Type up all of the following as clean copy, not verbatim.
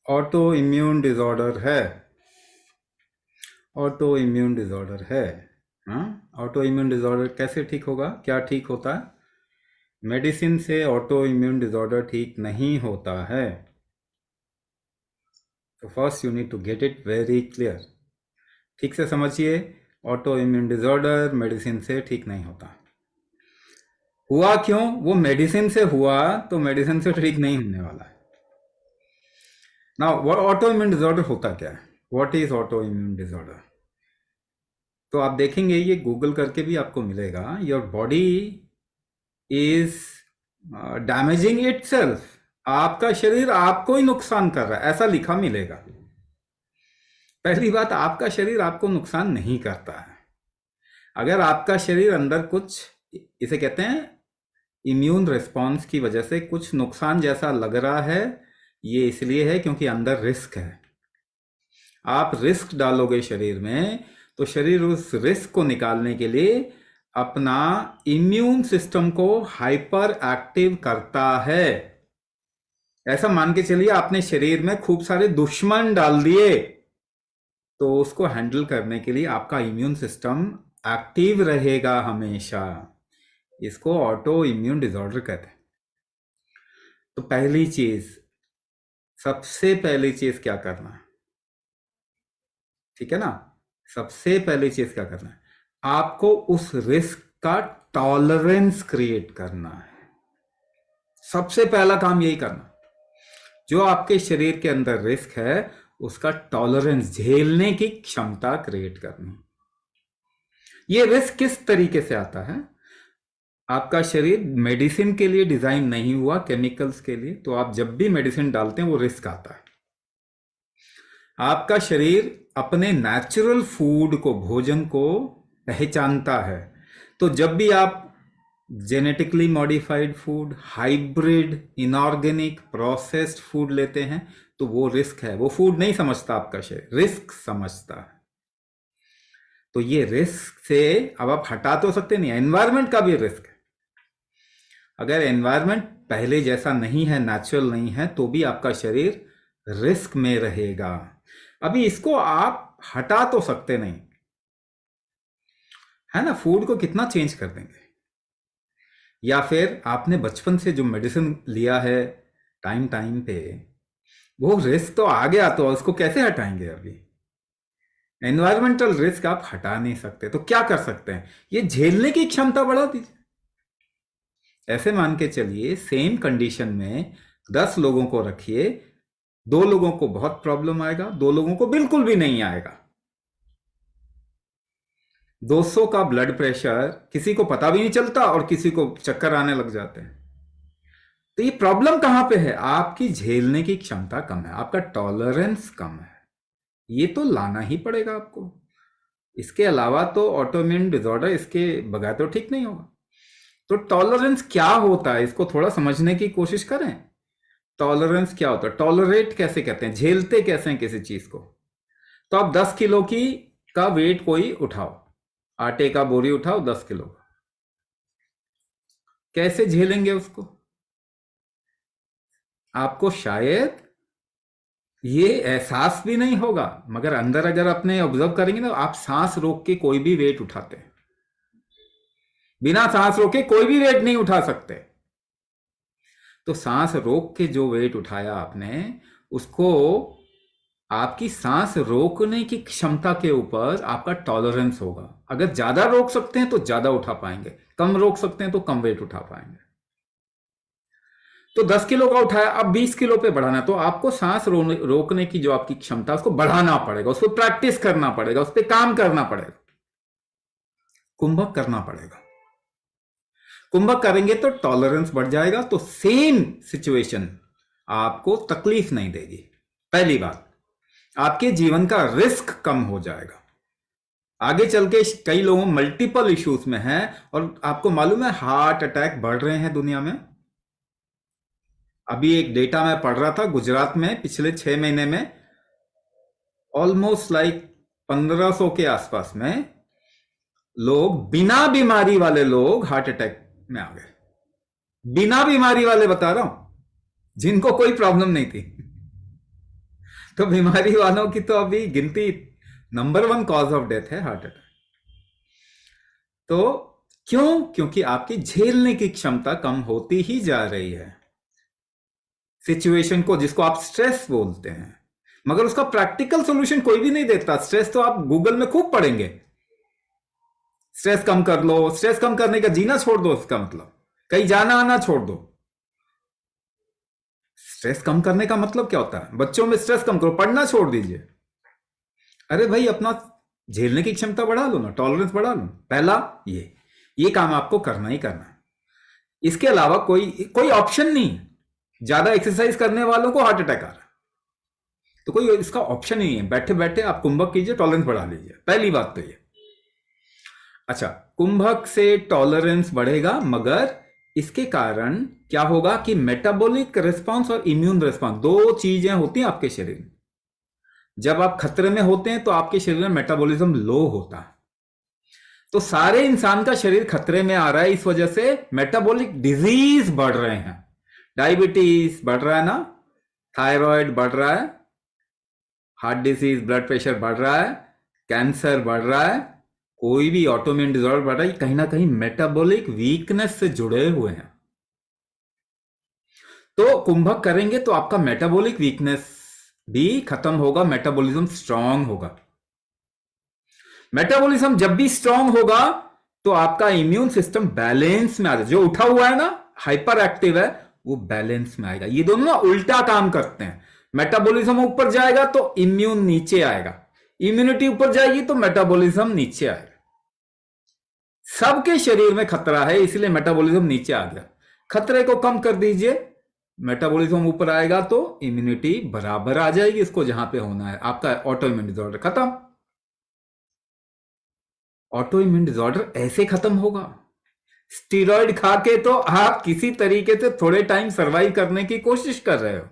Auto immune disorder है। Auto immune disorder है। हाँ, ऑटो इम्यून डिसऑर्डर कैसे ठीक होगा? क्या ठीक होता है? मेडिसिन से ऑटो इम्यून डिसऑर्डर ठीक नहीं होता है। तो first you need to get it very clear. ठीक से समझिए, ऑटो इम्यून डिसऑर्डर मेडिसिन से ठीक नहीं होता। हुआ क्यों? वो मेडिसिन से हुआ तो मेडिसिन से ठीक नहीं होने वाला है। नाउ वो ऑटो इम्यून डिसऑर्डर होता क्या है? What is auto immune disorder? तो आप देखेंगे, ये गूगल करके भी आपको मिलेगा। Your body is damaging itself. आपका शरीर आपको ही नुकसान कर रहा है, ऐसा लिखा मिलेगा। पहली बात, आपका शरीर आपको नुकसान नहीं करता है। अगर आपका शरीर अंदर कुछ, इसे कहते हैं इम्यून रिस्पॉन्स की वजह से कुछ नुकसान जैसा लग रहा है, ये इसलिए है क्योंकि अंदर रिस्क है। आप रिस्क डालोगे शरीर में तो शरीर उस रिस्क को निकालने के लिए अपना इम्यून सिस्टम को हाइपर एक्टिव करता है। ऐसा मान के चलिए, आपने शरीर में खूब सारे दुश्मन डाल दिए, तो उसको हैंडल करने के लिए आपका इम्यून सिस्टम एक्टिव रहेगा हमेशा। इसको ऑटो इम्यून डिसऑर्डर कहते हैं। तो पहली चीज, सबसे पहली चीज क्या करना है? ठीक है ना? सबसे पहली चीज क्या करना है? आपको उस रिस्क का टॉलरेंस क्रिएट करना है। सबसे पहला काम यही करना। जो आपके शरीर के अंदर रिस्क है, उसका टॉलरेंस, झेलने की क्षमता क्रिएट करनी। ये रिस्क किस तरीके से आता है? आपका शरीर मेडिसिन के लिए डिजाइन नहीं हुआ, केमिकल्स के लिए। तो आप जब भी मेडिसिन डालते हैं वो रिस्क आता है। आपका शरीर अपने नेचुरल फूड को, भोजन को पहचानता है। तो जब भी आप genetically modified food, hybrid, inorganic, processed food लेते हैं, तो वो रिस्क है। वो फूड नहीं समझता आपका शरीर, रिस्क समझता है। तो ये रिस्क से अब आप हटा तो सकते नहीं, एनवायरमेंट का भी रिस्क है। अगर एनवायरमेंट पहले जैसा नहीं है, नेचुरल नहीं है, तो भी आपका शरीर रिस्क में रहेगा। अभी इसको आप हटा तो सकते नहीं, है ना? फूड को कितना चेंज कर देंगे? या फिर आपने बचपन से जो मेडिसिन लिया है टाइम टाइम पे, वो रिस्क तो आ गया, तो उसको कैसे हटाएंगे? अभी एनवायरमेंटल रिस्क आप हटा नहीं सकते, तो क्या कर सकते हैं? ये झेलने की क्षमता बढ़ा दीजिए। ऐसे मान के चलिए, सेम कंडीशन में 10 लोगों को रखिए, 2 लोगों को बहुत प्रॉब्लम आएगा, 2 लोगों को बिल्कुल भी नहीं आएगा। 200 का ब्लड प्रेशर किसी को पता भी नहीं चलता और किसी को चक्कर आने लग जाते हैं। तो ये प्रॉब्लम कहां पे है? आपकी झेलने की क्षमता कम है, आपका टॉलरेंस कम है। ये तो लाना ही पड़ेगा आपको। इसके अलावा तो ऑटोइम्यून डिसऑर्डर इसके बगैर तो ठीक नहीं होगा। तो टॉलरेंस क्या होता है, इसको थोड़ा समझने की कोशिश करें। टॉलरेंस क्या होता है? टॉलरेट कैसे कहते हैं, झेलते कैसे हैं किसी चीज को? तो आप 10 किलो की का वेट कोई उठाओ, आटे का बोरी उठाओ 10 किलो का, कैसे झेलेंगे उसको? आपको शायद ये एहसास भी नहीं होगा, मगर अंदर अगर अपने ऑब्जर्व करेंगे ना, आप सांस रोक के कोई भी वेट उठाते हैं, बिना सांस रोके कोई भी वेट नहीं उठा सकते। तो सांस रोक के जो वेट उठाया आपने, उसको आपकी सांस रोकने की क्षमता के ऊपर आपका टॉलरेंस होगा। अगर ज्यादा रोक सकते हैं तो ज्यादा उठा पाएंगे, कम रोक सकते हैं तो कम वेट उठा पाएंगे। तो 10 किलो का उठाया, अब 20 किलो पे बढ़ाना, तो आपको सांस रोकने की जो आपकी क्षमता, उसको बढ़ाना पड़ेगा, उस पर प्रैक्टिस करना पड़ेगा, उस पर काम करना पड़ेगा, कुंभक करना पड़ेगा। कुंभक करेंगे तो टॉलरेंस बढ़ जाएगा, तो सेम सिचुएशन आपको तकलीफ नहीं देगी। पहली बात, आपके जीवन का रिस्क कम हो जाएगा। आगे चल के कई लोगों मल्टीपल इश्यूज में हैं, और आपको मालूम है हार्ट अटैक बढ़ रहे हैं दुनिया में। अभी एक डेटा मैं पढ़ रहा था, गुजरात में पिछले 6 महीने में ऑलमोस्ट लाइक 1500 के आसपास में लोग, बिना बीमारी वाले लोग हार्ट अटैक में आ गए। बिना बीमारी वाले बता रहा हूं, जिनको कोई प्रॉब्लम नहीं थी। तो बीमारी वालों की तो अभी गिनती, नंबर 1 कॉज ऑफ डेथ है हार्ट अटैक। तो क्यों? क्योंकि आपकी झेलने की क्षमता कम होती ही जा रही है सिचुएशन को, जिसको आप स्ट्रेस बोलते हैं। मगर उसका प्रैक्टिकल सॉल्यूशन कोई भी नहीं देता। स्ट्रेस तो आप गूगल में खूब पढ़ेंगे, स्ट्रेस कम कर लो, स्ट्रेस कम करने का जीना छोड़ दो, इसका मतलब कहीं जाना आना छोड़ दो। स्ट्रेस कम करने का मतलब क्या होता है? बच्चों में स्ट्रेस कम करो, पढ़ना छोड़ दीजिए। अरे भाई, अपना झेलने की क्षमता बढ़ा लो ना, टॉलरेंस बढ़ा लो। पहला ये काम आपको करना ही करना है। इसके अलावा कोई कोई ऑप्शन नहीं। ज्यादा एक्सरसाइज करने वालों को हार्ट अटैक आ रहा है, तो कोई इसका ऑप्शन ही नहीं है। बैठे बैठे आप कुंभक कीजिए, टॉलरेंस बढ़ा लीजिए। पहली बात तो ये। अच्छा, कुंभक से टॉलरेंस बढ़ेगा, मगर इसके कारण क्या होगा कि मेटाबॉलिक रिस्पांस और इम्यून रिस्पांस, दो चीजें होती हैं आपके शरीर में। जब आप खतरे में होते हैं तो आपके शरीर में मेटाबॉलिज्म लो होता है। तो सारे इंसान का शरीर खतरे में आ रहा है, इस वजह से मेटाबॉलिक डिजीज बढ़ रहे हैं। डायबिटीज बढ़ रहा है ना, थायराइड बढ़ रहा है, हार्ट डिजीज, ब्लड प्रेशर बढ़ रहा है, कैंसर बढ़ रहा है, कोई भी ऑटोइम्यून डिसऑर्डर बढ़ रहा है, कहीं ना कहीं मेटाबॉलिक वीकनेस से जुड़े हुए हैं। तो कुंभक करेंगे तो आपका मेटाबॉलिक वीकनेस भी खत्म होगा, मेटाबॉलिज्म स्ट्रांग होगा। मेटाबॉलिज्म जब भी स्ट्रांग होगा तो आपका इम्यून सिस्टम बैलेंस में आ जाए। जो उठा हुआ है ना, हाइपर एक्टिव है, वो बैलेंस में आएगा। ये दोनों ना उल्टा काम करते हैं। मेटाबॉलिज्म ऊपर जाएगा तो इम्यून नीचे आएगा, इम्यूनिटी ऊपर जाएगी तो मेटाबॉलिज्म नीचे आएगा। सबके शरीर में खतरा है, इसलिए मेटाबॉलिज्म नीचे आ गया। खतरे को कम कर दीजिए, मेटाबॉलिज्म ऊपर आएगा तो इम्यूनिटी बराबर आ जाएगी इसको जहां पे होना है। आपका ऑटो इम्यून डिसऑर्डर खत्म। ऑटो इम्यून डिसऑर्डर ऐसे खत्म होगा, स्टीरॉयड खा के तो आप किसी तरीके से थोड़े टाइम सरवाइव करने की कोशिश कर रहे हो,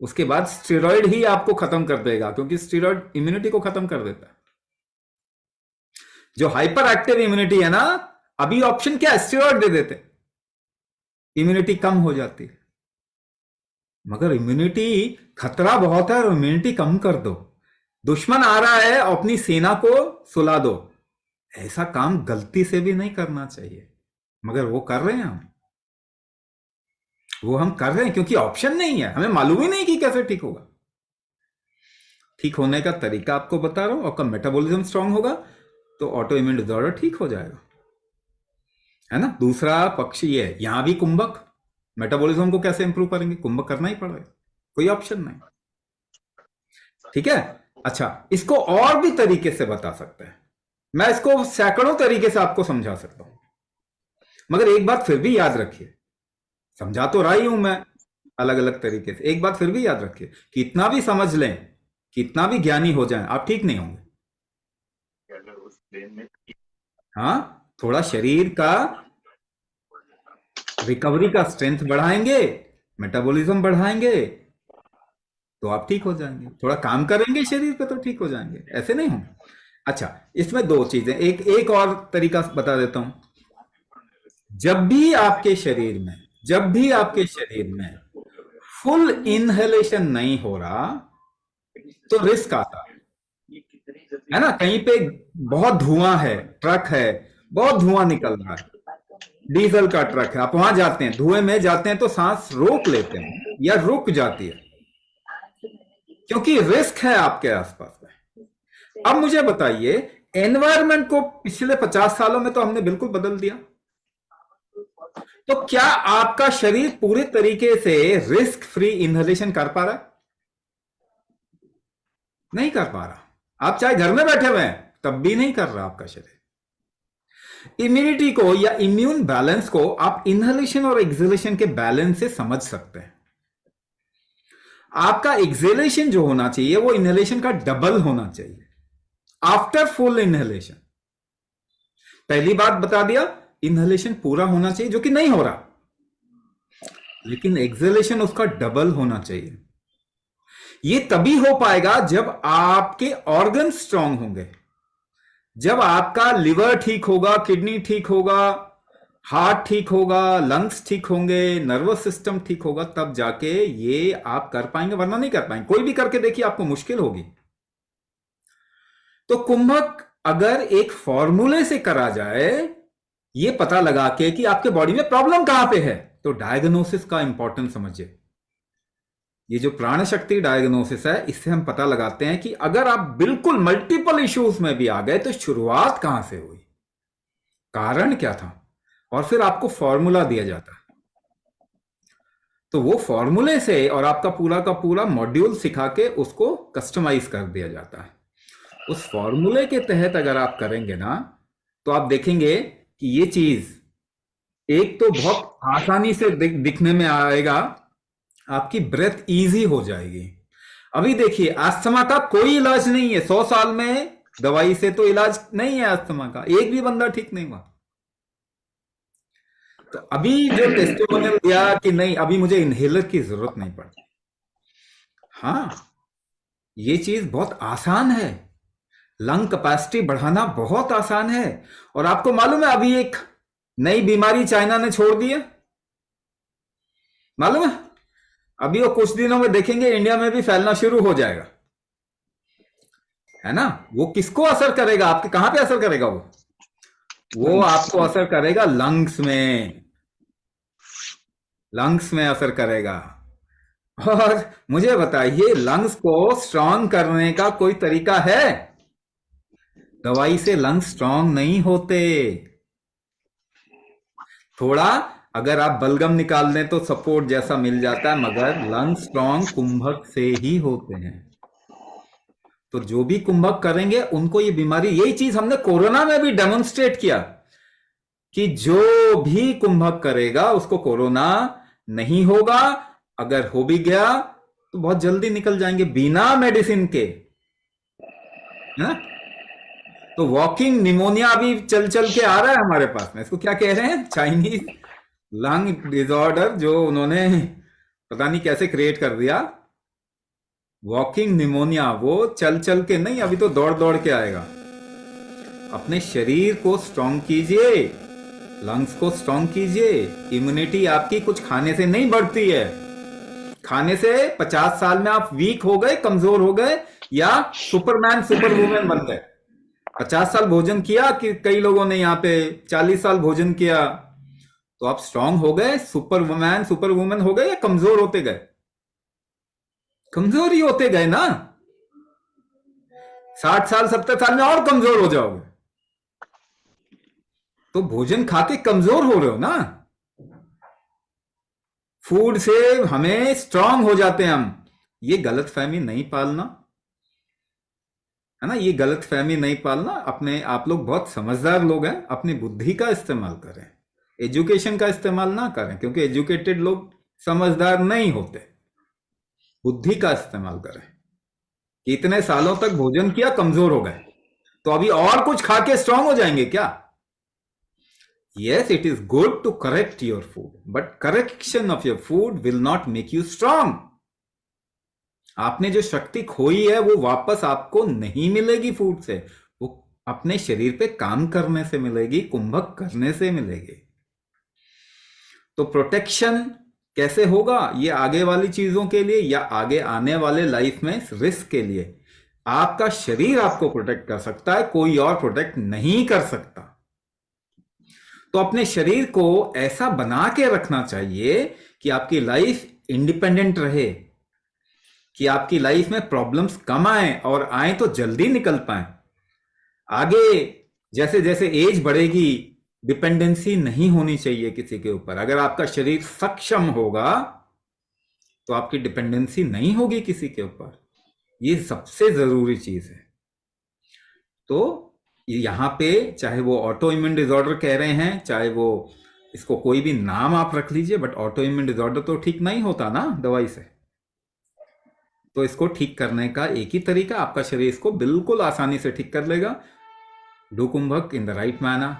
उसके बाद स्टीरॉयड ही आपको खत्म कर देगा, क्योंकि स्टीरॉयड इम्यूनिटी को खत्म कर देता है। जो हाइपर एक्टिव इम्यूनिटी है ना, अभी ऑप्शन क्या है? स्टीरॉयड दे देते, इम्यूनिटी कम हो जाती है। मगर इम्यूनिटी, खतरा बहुत है और इम्यूनिटी कम कर दो। दुश्मन आ रहा है, अपनी सेना को सुला दो। ऐसा काम गलती से भी नहीं करना चाहिए, मगर वो कर रहे हैं हम। वो हम कर रहे हैं क्योंकि ऑप्शन नहीं है, हमें मालूम ही नहीं कि कैसे ठीक होगा। ठीक होने का तरीका आपको बता रहा हूं। आपका मेटाबॉलिज्म स्ट्रांग होगा तो ऑटो इम्यून डिसऑर्डर ठीक हो जाएगा, है ना। दूसरा पक्ष ये है, यहां भी कुंभक, मेटाबॉलिज्म को कैसे इंप्रूव करेंगे? कुंभक करना ही पड़ेगा, कोई ऑप्शन नहीं। ठीक है। अच्छा, इसको और भी तरीके से बता सकते हैं, मैं इसको सैकड़ों तरीके से आपको समझा सकता हूं, मगर एक बात फिर भी याद रखिए, समझा तो रहा ही हूं मैं अलग अलग तरीके से। एक बात फिर भी याद रखिए, कितना भी समझ लें, कितना भी ज्ञानी हो जाएं, आप ठीक नहीं होंगे। हाँ, थोड़ा शरीर का रिकवरी का स्ट्रेंथ बढ़ाएंगे, मेटाबॉलिज्म बढ़ाएंगे तो आप ठीक हो जाएंगे। थोड़ा काम करेंगे शरीर पे तो ठीक हो जाएंगे, ऐसे नहीं होंगे। अच्छा, इसमें दो चीजें, एक और तरीका बता देता हूं। जब भी आपके शरीर में फुल इनहेलेशन नहीं हो रहा तो रिस्क आता है ना। कहीं पे बहुत धुआं है, ट्रक है, बहुत धुआं निकल रहा है, डीजल का ट्रक है, आप वहां जाते हैं, धुएं में जाते हैं तो सांस रोक लेते हैं या रुक जाती है, क्योंकि रिस्क है आपके आसपास में। अब मुझे बताइए, एनवायरनमेंट को पिछले 50 सालों में तो हमने बिल्कुल बदल दिया, तो क्या आपका शरीर पूरे तरीके से रिस्क फ्री इनहेलेशन कर पा रहा है? नहीं कर पा रहा। आप चाहे घर में बैठे हुए हैं तब भी नहीं कर रहा आपका शरीर। इम्यूनिटी को या इम्यून बैलेंस को आप इनहेलेशन और एक्सहेलेशन के बैलेंस से समझ सकते हैं। आपका एक्सहेलेशन जो होना चाहिए वो इनहेलेशन का डबल होना चाहिए आफ्टर फुल इनहेलेशन। पहली बात बता दिया, इनहेलेशन पूरा होना चाहिए, जो कि नहीं हो रहा, लेकिन एक्सहेलेशन उसका डबल होना चाहिए। ये तभी हो पाएगा जब आपके ऑर्गन स्ट्रांग होंगे, जब आपका लिवर ठीक होगा, किडनी ठीक होगा, हार्ट ठीक होगा, लंग्स ठीक होंगे, नर्वस सिस्टम ठीक होगा, तब जाके ये आप कर पाएंगे, वरना नहीं कर पाएंगे। कोई भी करके देखिए, आपको मुश्किल होगी। तो कुंभक अगर एक फॉर्मूले से करा जाए, ये पता लगा के कि आपके बॉडी में प्रॉब्लम कहां पे है, तो डायग्नोसिस का इंपॉर्टेंस समझिए। ये जो प्राण शक्ति डायग्नोसिस है, इससे हम पता लगाते हैं कि अगर आप बिल्कुल मल्टीपल इश्यूज में भी आ गए तो शुरुआत कहां से हुई, कारण क्या था, और फिर आपको फॉर्मूला दिया जाता है। तो वो फॉर्मूले से और आपका पूरा का पूरा मॉड्यूल सिखा के उसको कस्टमाइज कर दिया जाता है। उस फॉर्मूले के तहत अगर आप करेंगे ना, तो आप देखेंगे कि ये चीज एक तो बहुत आसानी से दिखने में आएगा, आपकी ब्रेथ इजी हो जाएगी। अभी देखिए, अस्थमा का कोई इलाज नहीं है, 100 साल में दवाई से तो इलाज नहीं है अस्थमा का, एक भी बंदा ठीक नहीं हुआ। तो अभी जो टेस्टिमोनियल दिया कि नहीं, अभी मुझे इनहेलर की जरूरत नहीं पड़ती। हाँ, ये चीज बहुत आसान है, लंग कैपेसिटी बढ़ाना बहुत आसान है। और आपको मालूम है अभी एक नई बीमारी चाइना ने छोड़ दी है, मालूम है? अभी वो कुछ दिनों में देखेंगे इंडिया में भी फैलना शुरू हो जाएगा, है ना? वो किसको असर करेगा, आपके कहां पे असर करेगा? वो आपको असर करेगा लंग्स में, लंग्स में असर करेगा। और मुझे बताइए, लंग्स को स्ट्रांग करने का कोई तरीका है? दवाई से लंग्स स्ट्रांग नहीं होते। थोड़ा अगर आप बलगम निकाल दें तो सपोर्ट जैसा मिल जाता है, मगर लंग्स स्ट्रांग कुंभक से ही होते हैं। तो जो भी कुंभक करेंगे उनको ये बीमारी, यही चीज हमने कोरोना में भी डेमोन्स्ट्रेट किया कि जो भी कुंभक करेगा उसको कोरोना नहीं होगा, अगर हो भी गया तो बहुत जल्दी निकल जाएंगे बिना मेडिसिन के, है ना? तो वॉकिंग निमोनिया अभी चल चल के आ रहा है हमारे पास में, इसको क्या कह रहे हैं, चाइनीज लंग डिसऑर्डर, जो उन्होंने पता नहीं कैसे क्रिएट कर दिया, वॉकिंग निमोनिया। वो चल चल के नहीं, अभी तो दौड़ दौड़ के आएगा। अपने शरीर को स्ट्रांग कीजिए, लंग्स को स्ट्रांग कीजिए। इम्यूनिटी आपकी कुछ खाने से नहीं बढ़ती है। खाने से 50 साल में आप वीक हो गए, कमजोर हो गए, या सुपरमैन सुपर वुमेन बन गए। 50 साल भोजन किया कि कई लोगों ने यहाँ पे 40 साल भोजन किया, तो आप स्ट्रांग हो गए, सुपरमैन सुपर वुमेन हो गए, या कमजोर होते गए? कमजोर ही होते गए ना। 60 साल 70 साल में और कमजोर हो जाओगे। तो भोजन खा के कमजोर हो रहे हो ना, फूड से हमें स्ट्रांग हो जाते हैं हम। ये गलत फहमी नहीं पालना, है ना? ये गलत फहमी नहीं पालना। अपने आप लोग बहुत समझदार लोग हैं, अपनी बुद्धि का इस्तेमाल करें, एजुकेशन का इस्तेमाल ना करें, क्योंकि एजुकेटेड लोग समझदार नहीं होते। बुद्धि का इस्तेमाल करें। इतने सालों तक भोजन किया, कमजोर हो गए, तो अभी और कुछ खा के स्ट्रांग हो जाएंगे क्या? Yes, it is good to correct your food, but correction of your food will not make you strong. आपने जो शक्ति खोई है वो वापस आपको नहीं मिलेगी फूड से, वो अपने शरीर पे काम करने से मिलेगी, कुंभक करने से मिलेगी। तो प्रोटेक्शन कैसे होगा? ये आगे वाली चीजों के लिए या आगे आने वाले लाइफ में रिस्क के लिए आपका शरीर आपको प्रोटेक्ट कर सकता है, कोई और प्रोटेक्ट नहीं कर सकता। तो अपने शरीर को ऐसा बना के रखना चाहिए कि आपकी लाइफ इंडिपेंडेंट रहे, कि आपकी लाइफ में प्रॉब्लम्स कम आए, और आए तो जल्दी निकल पाए। आगे जैसे जैसे एज बढ़ेगी, डिपेंडेंसी नहीं होनी चाहिए किसी के ऊपर। अगर आपका शरीर सक्षम होगा तो आपकी डिपेंडेंसी नहीं होगी किसी के ऊपर। ये सबसे जरूरी चीज है। तो यहां पे चाहे वो ऑटो इम्यून डिसऑर्डर कह रहे हैं, चाहे वो इसको कोई भी नाम आप रख लीजिए, बट ऑटो इम्यून डिसऑर्डर तो ठीक नहीं होता ना दवाई से। तो इसको ठीक करने का एक ही तरीका, आपका शरीर इसको बिल्कुल आसानी से ठीक कर लेगा। Do kumbhak in the right manner.